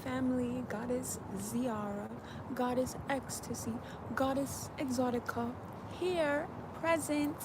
family, Goddess Ziara, Godis XTC, Godis Exotica, here, present.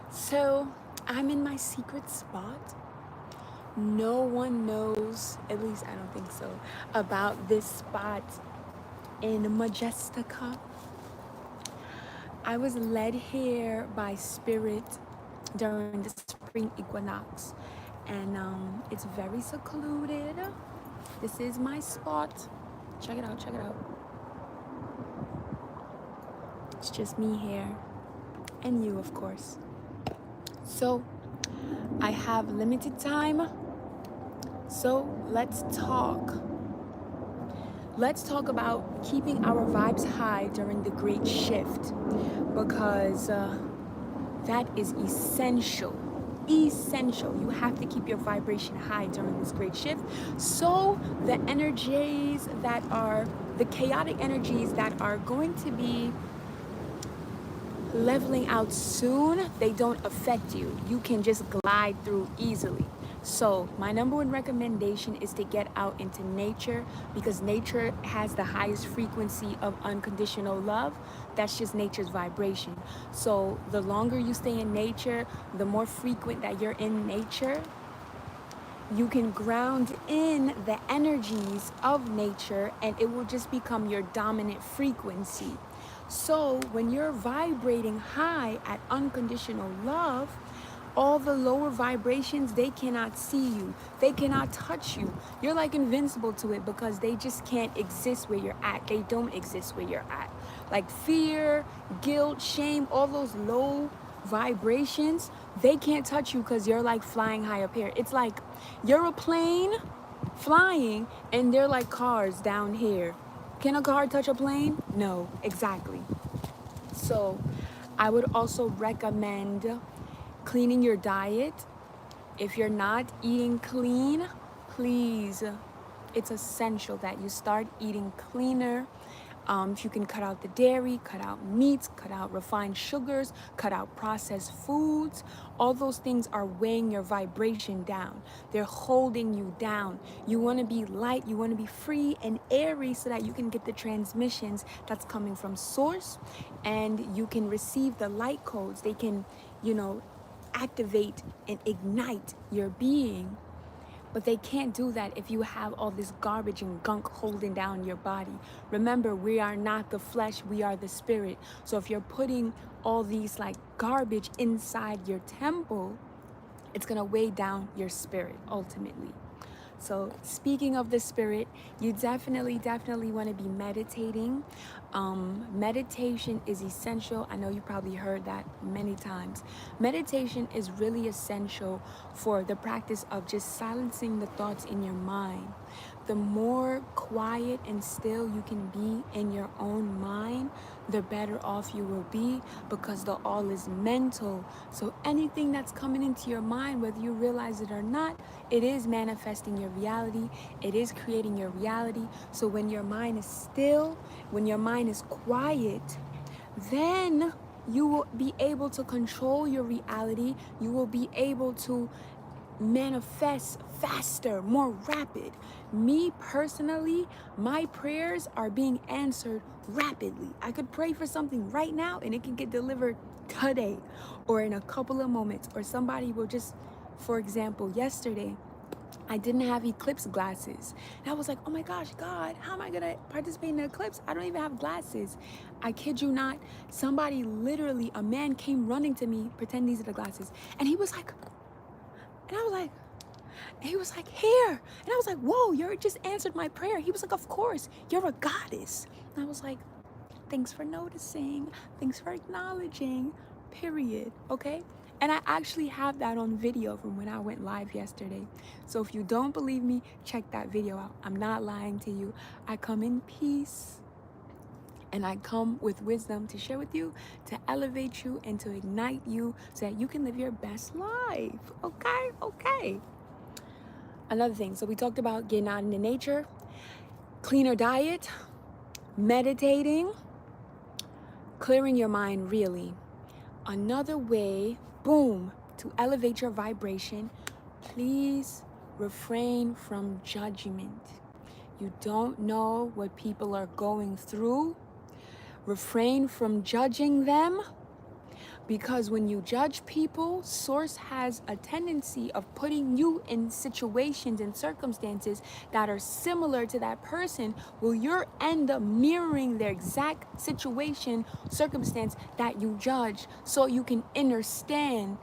So, I'm in my secret spot. No one knows, at least I don't think so, about this spot in Majestica. I was led here by Spirit during the spring equinox, and it's very secluded. This is my spot. Check it out, check it out. It's just me here, and you, of course. So, I have limited time, so let's talk. Let's talk about keeping our vibes high during the great shift, because that is essential. Essential. You have to keep your vibration high during this great shift, so the energies that are the chaotic energies that are going to be leveling out soon, they don't affect you. You can just glide through easily. So my number one recommendation is to get out into nature, because nature has the highest frequency of unconditional love. That's just nature's vibration. So the longer you stay in nature, the more frequent that you're in nature, you can ground in the energies of nature, and it will just become your dominant frequency. So when you're vibrating high at unconditional love, all the lower vibrations, they cannot see you. They cannot touch you. You're like invincible to it, because they just can't exist where you're at. They don't exist where you're at. Like fear, guilt, shame, all those low vibrations, they can't touch you, because you're like flying high up here. It's like you're a plane flying, and they're like cars down here. Can a car touch a plane? No, exactly. So I would also recommend cleaning your diet. If you're not eating clean, please, it's essential that you start eating cleaner. If you can cut out the dairy, cut out meats, cut out refined sugars, cut out processed foods, all those things are weighing your vibration down. They're holding you down. You want to be light, you want to be free and airy, so that you can get the transmissions that's coming from source, and you can receive the light codes. They can, activate and ignite your being. But they can't do that if you have all this garbage and gunk holding down your body. Remember, we are not the flesh, we are the spirit. So if you're putting all these like garbage inside your temple, it's gonna weigh down your spirit ultimately. So speaking of the spirit, you definitely want to be meditating. Meditation is essential. I know you probably heard that many times. Meditation is really essential for the practice of just silencing the thoughts in your mind. The more quiet and still you can be in your own mind, the better off you will be, because the all is mental. So anything that's coming into your mind, whether you realize it or not, it is manifesting your reality. It is creating your reality. So when your mind is still, when your mind is quiet, then you will be able to control your reality. You will be able to manifest faster, more rapid. Me personally, my prayers are being answered rapidly. I could pray for something right now and it can get delivered today or in a couple of moments. Or somebody will just, for example, yesterday, I didn't have eclipse glasses. And I was like, oh my gosh, God, how am I gonna participate in the eclipse? I don't even have glasses. I kid you not, somebody literally, a man came running to me, pretend these are the glasses. And he was like, he was like, here. And I was like, whoa, you just answered my prayer. He was like, of course, you're a goddess. And I was like, thanks for noticing. Thanks for acknowledging, period, okay? And I actually have that on video from when I went live yesterday. So if you don't believe me, check that video out. I'm not lying to you. I come in peace. And I come with wisdom to share with you, to elevate you, and to ignite you so that you can live your best life. Okay. Another thing, so we talked about getting out into nature, cleaner diet, meditating, clearing your mind really. Another way, boom, to elevate your vibration, please refrain from judgment. You don't know what people are going through. Refrain from judging them, because when you judge people, Source has a tendency of putting you in situations and circumstances that are similar to that person, will you end up mirroring their exact situation, circumstance that you judge, so you can understand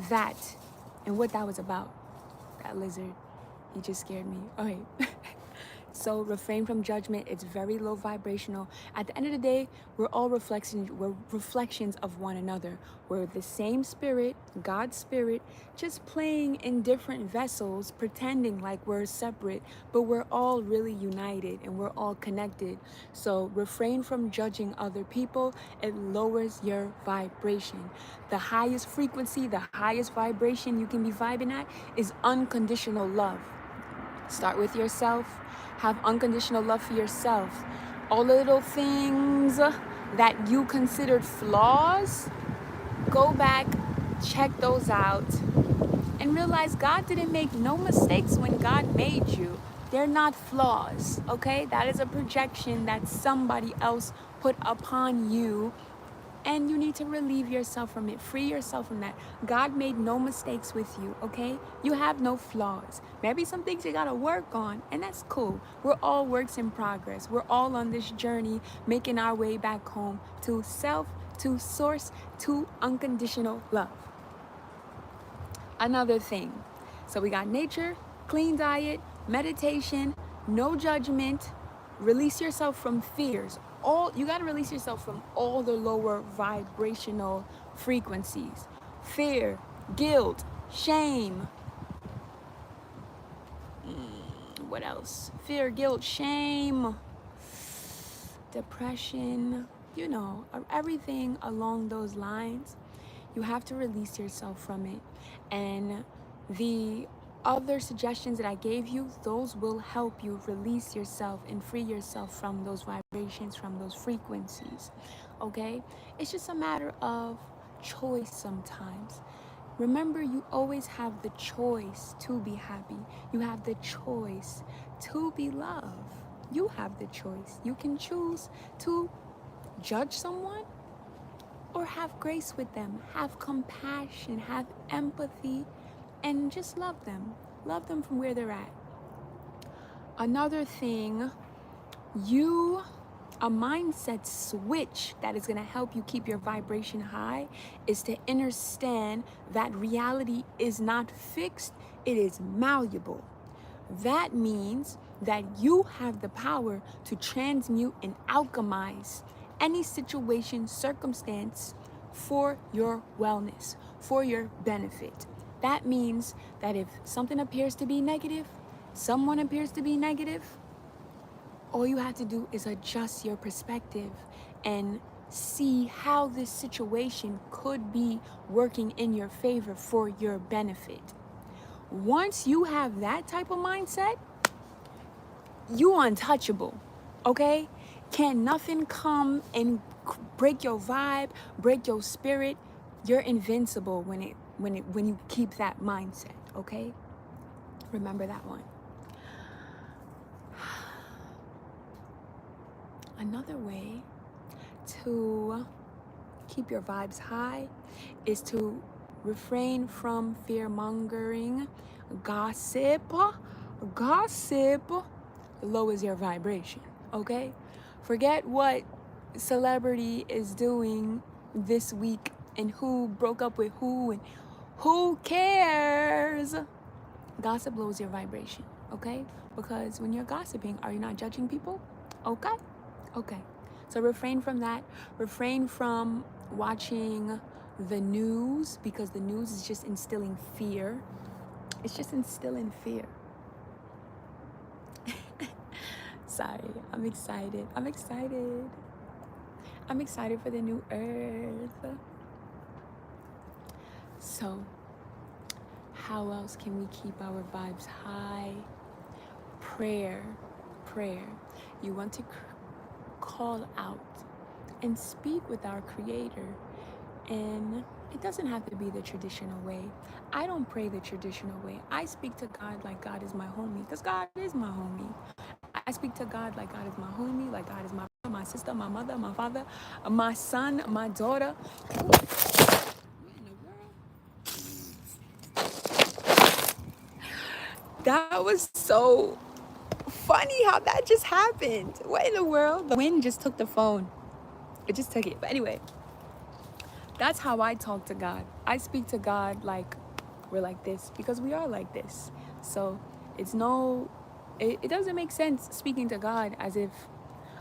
that and what that was about. That lizard, he just scared me. Okay. So refrain from judgment. It's very low vibrational. At the end of the day, we're all reflections of one another. We're the same spirit, God's spirit, just playing in different vessels, pretending like we're separate, but we're all really united and we're all connected. So refrain from judging other people. It lowers your vibration. The highest frequency, the highest vibration you can be vibing at is unconditional love. Start with yourself. Have unconditional love for yourself. All the little things that you considered flaws, go back, check those out, and realize God didn't make no mistakes when God made you. They're not flaws, okay? That is a projection that somebody else put upon you, and you need to relieve yourself from it. Free yourself from that. God made no mistakes with you, okay? You have no flaws. Maybe some things you gotta work on, and that's cool. We're all works in progress. We're all on this journey, making our way back home to self, to Source, to unconditional love. Another thing. So we got nature, clean diet, meditation, no judgment, release yourself from fears. You got to release yourself from all the lower vibrational frequencies. Fear, guilt, shame. What else? Fear, guilt, shame, depression, everything along those lines. You have to release yourself from it. And the other suggestions that I gave you, those will help you release yourself and free yourself from those vibrations, from those frequencies. Okay? It's just a matter of choice sometimes. Remember, you always have the choice to be happy. You have the choice to be loved. You have the choice. You can choose to judge someone or have grace with them, have compassion, have empathy, and just love them. Love them from where they're at. Another thing, a mindset switch that is going to help you keep your vibration high is to understand that reality is not fixed, it is malleable. That means that you have the power to transmute and alchemize any situation, circumstance for your wellness, for your benefit. That means that if something appears to be negative, someone appears to be negative, all you have to do is adjust your perspective and see how this situation could be working in your favor for your benefit. Once you have that type of mindset, you untouchable, okay? Can nothing come and break your vibe, break your spirit? You're invincible when you keep that mindset, okay? Remember that one. Another way to keep your vibes high is to refrain from fear-mongering. Gossip lowers your vibration, okay? Forget what celebrity is doing this week and who broke up with who and who cares. Gossip lowers your vibration, okay? Because when you're gossiping, are you not judging people? Okay. So refrain from that. Refrain from watching the news, because the news is just instilling fear. It's just instilling fear. Sorry, I'm excited. I'm excited for the new earth. So, how else can we keep our vibes high? Prayer. You want to call out and speak with our Creator. And it doesn't have to be the traditional way. I don't pray the traditional way. I speak to God like God is my homie, because God is my homie. I speak to God like God is my homie, like God is my sister, my mother, my father, my son, my daughter. What in the world? That was so funny how that just happened. What in the world? The wind just took the phone. It just took it. But anyway, that's how I talk to God. I speak to God like we're like this because we are like this. So it doesn't make sense speaking to God as if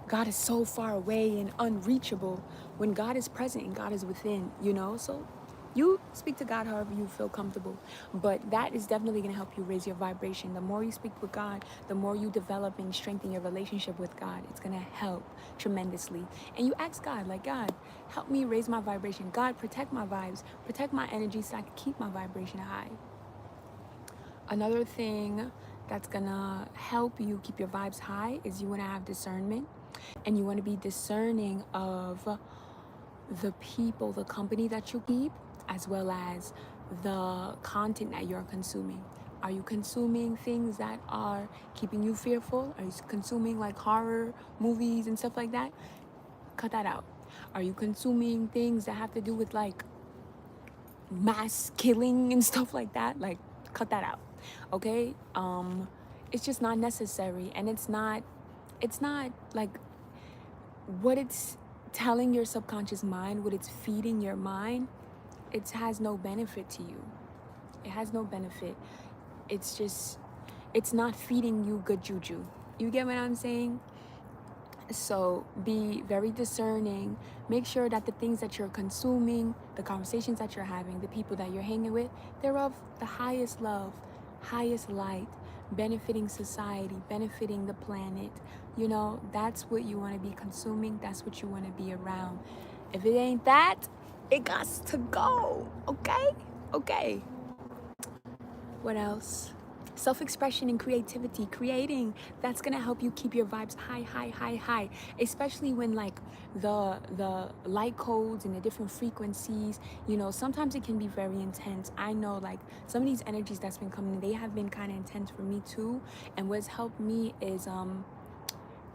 God is so far away and unreachable when God is present and God is within, you know? So you speak to God however you feel comfortable, but that is definitely going to help you raise your vibration. The more you speak with God, the more you develop and strengthen your relationship with God. It's going to help tremendously. And you ask God, like, God, help me raise my vibration. God, protect my vibes, protect my energy so I can keep my vibration high. Another thing that's going to help you keep your vibes high is you want to have discernment, and you want to be discerning of the people, the company that you keep, as well as the content that you're consuming. Are you consuming things that are keeping you fearful? Are you consuming like horror movies and stuff like that? Cut that out. Are you consuming things that have to do with like mass killing and stuff like that? Like, cut that out. Okay? It's just not necessary, and it's not like what it's telling your subconscious mind, what it's feeding your mind, it has no benefit to you. It has no benefit. It's not feeding you good juju. You get what I'm saying? So be very discerning. Make sure that the things that you're consuming, the conversations that you're having, the people that you're hanging with, they're of the highest love, highest light, benefiting society, benefiting the planet. You know, that's what you want to be consuming. That's what you want to be around. If it ain't that, it got to go. Okay. What else? Self-expression and creativity. Creating, that's gonna help you keep your vibes high, especially when like the light codes and the different frequencies, you know, sometimes it can be very intense. I know, like, some of these energies that's been coming, they have been kind of intense for me too, and what's helped me is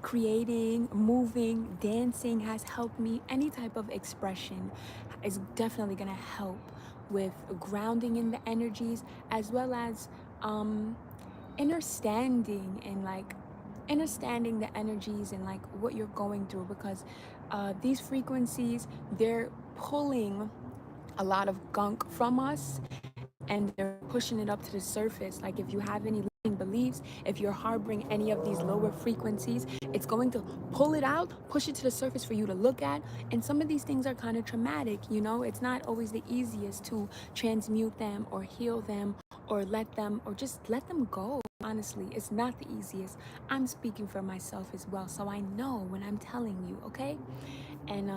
creating, moving, dancing has helped me. Any type of expression is definitely gonna help with grounding in the energies, as well as understanding the energies and like what you're going through, because these frequencies, they're pulling a lot of gunk from us and they're pushing it up to the surface. Like, if you have any limiting beliefs, if you're harboring any of these lower frequencies, it's going to pull it out, push it to the surface for you to look at. And some of these things are kind of traumatic, you know. It's not always the easiest to transmute them or heal them or just let them go. Honestly, it's not the easiest. I'm speaking for myself as well, so I know when I'm telling you, okay? And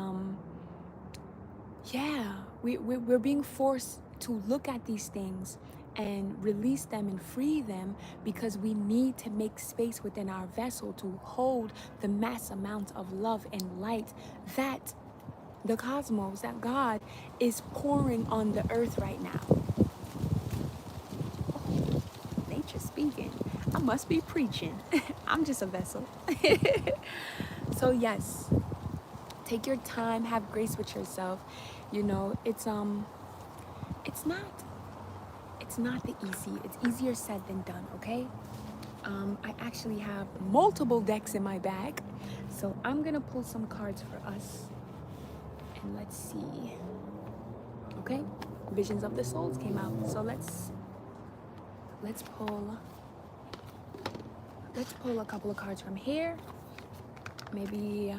yeah, we're being forced to look at these things and release them and free them, because we need to make space within our vessel to hold the mass amount of love and light that the cosmos, that God is pouring on the earth right now. Nature speaking. I must be preaching. I'm just a vessel. So yes, take your time, have grace with yourself. You know, it's not the easy. It's easier said than done, okay? I actually have multiple decks in my bag, so I'm gonna pull some cards for us, and let's see. Okay, Visions of the Souls came out, so let's pull a couple of cards from here, maybe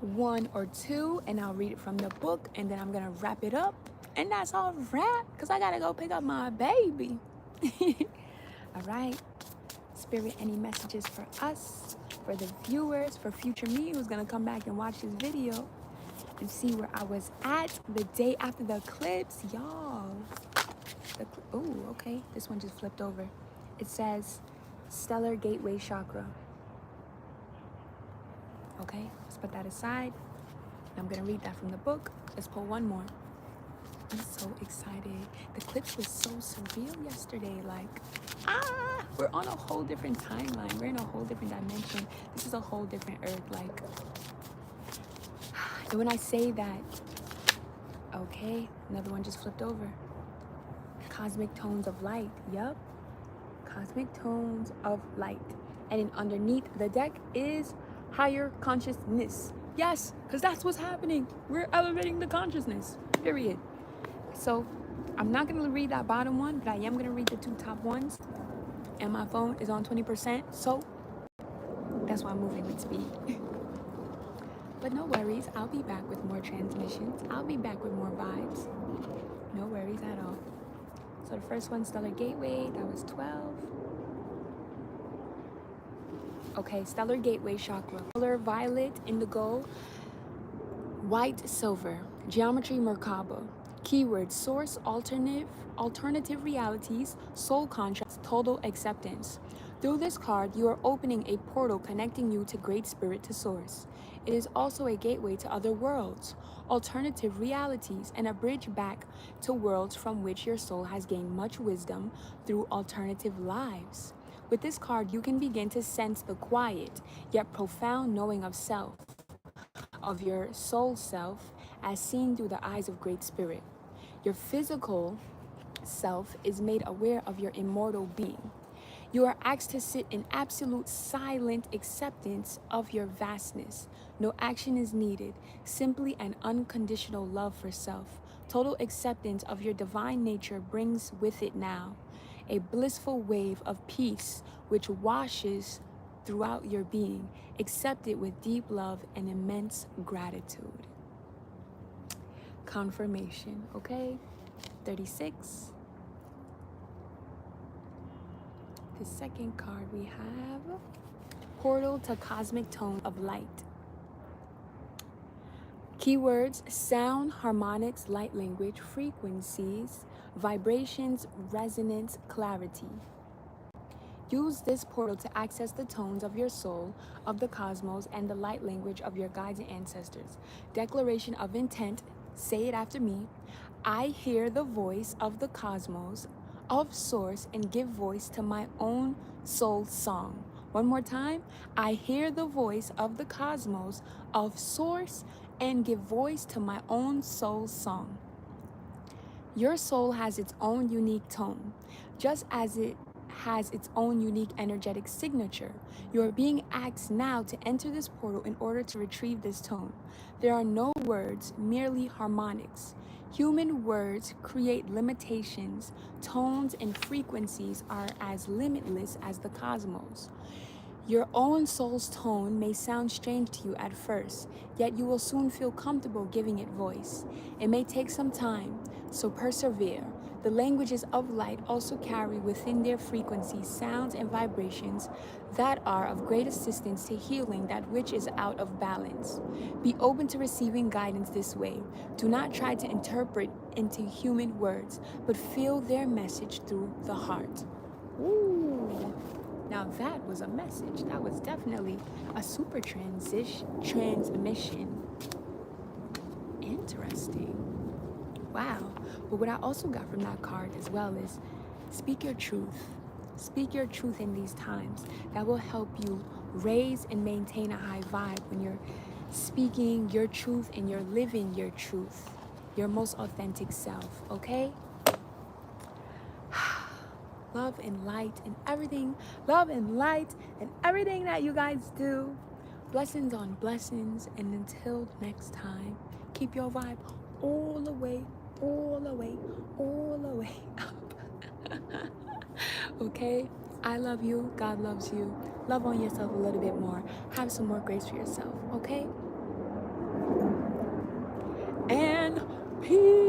one or two, and I'll read it from the book, and then I'm gonna wrap it up, and that's all wrap, because I gotta go pick up my baby. All right, Spirit, any messages for us, for the viewers, for future me who's gonna come back and watch this video and see where I was at the day after the eclipse, y'all. Oh, okay, this one just flipped over. It says Stellar Gateway Chakra. Okay, let's put that aside. I'm gonna read that from the book. Let's pull one more. I'm so excited. The eclipse was so surreal yesterday. Like, we're on a whole different timeline. We're in a whole different dimension. This is a whole different earth. Like, and when I say that, okay, another one just flipped over. Cosmic tones of light. Yup. Cosmic tones of light. And then underneath the deck is higher consciousness. Yes, because that's what's happening. We're elevating the consciousness. Period. So I'm not going to read that bottom one, but I am going to read the two top ones. And my phone is on 20%. So that's why I'm moving with speed. But no worries. I'll be back with more transmissions. I'll be back with more vibes. No worries at all. So the first one, Stellar Gateway, that was 12. Okay, Stellar Gateway Chakra. Color violet, indigo, white, silver. Geometry Merkaba. Keyword, source, alternative realities, soul contrast, total acceptance. Through this card, you are opening a portal connecting you to Great Spirit to Source. It is also a gateway to other worlds, alternative realities, and a bridge back to worlds from which your soul has gained much wisdom through alternative lives. With this card, you can begin to sense the quiet, yet profound knowing of self, of your soul self, as seen through the eyes of Great Spirit. Your physical self is made aware of your immortal being. You are asked to sit in absolute silent acceptance of your vastness. No action is needed, simply an unconditional love for self. Total acceptance of your divine nature brings with it now a blissful wave of peace which washes throughout your being. Accept it with deep love and immense gratitude. Confirmation, okay? 36. The second card we have, Portal to Cosmic Tone of Light. Keywords, sound, harmonics, light language, frequencies, vibrations, resonance, clarity. Use this portal to access the tones of your soul, of the cosmos, and the light language of your guides and ancestors. Declaration of intent, say it after me. I hear the voice of the cosmos, of source, and give voice to my own soul song. One more time. I hear the voice of the cosmos, of source, and give voice to my own soul song. Your soul has its own unique tone, just as it has its own unique energetic signature. You are being asked now to enter this portal in order to retrieve this tone. There are no words, merely harmonics. Human words create limitations. Tones and frequencies are as limitless as the cosmos. Your own soul's tone may sound strange to you at first, yet you will soon feel comfortable giving it voice. It may take some time, so persevere. The languages of light also carry within their frequencies sounds and vibrations that are of great assistance to healing that which is out of balance. Be open to receiving guidance this way. Do not try to interpret into human words, but feel their message through the heart. Ooh. Now that was a message. That was definitely a super transmission. Interesting. Wow. But what I also got from that card as well is speak your truth. Speak your truth in these times. That will help you raise and maintain a high vibe when you're speaking your truth and you're living your truth, your most authentic self, okay? Love and light and everything. Love and light and everything that you guys do. Blessings on blessings. And until next time, keep your vibe all the way, all the way, all the way up. Okay? I love you. God loves you. Love on yourself a little bit more. Have some more grace for yourself. Okay? And peace.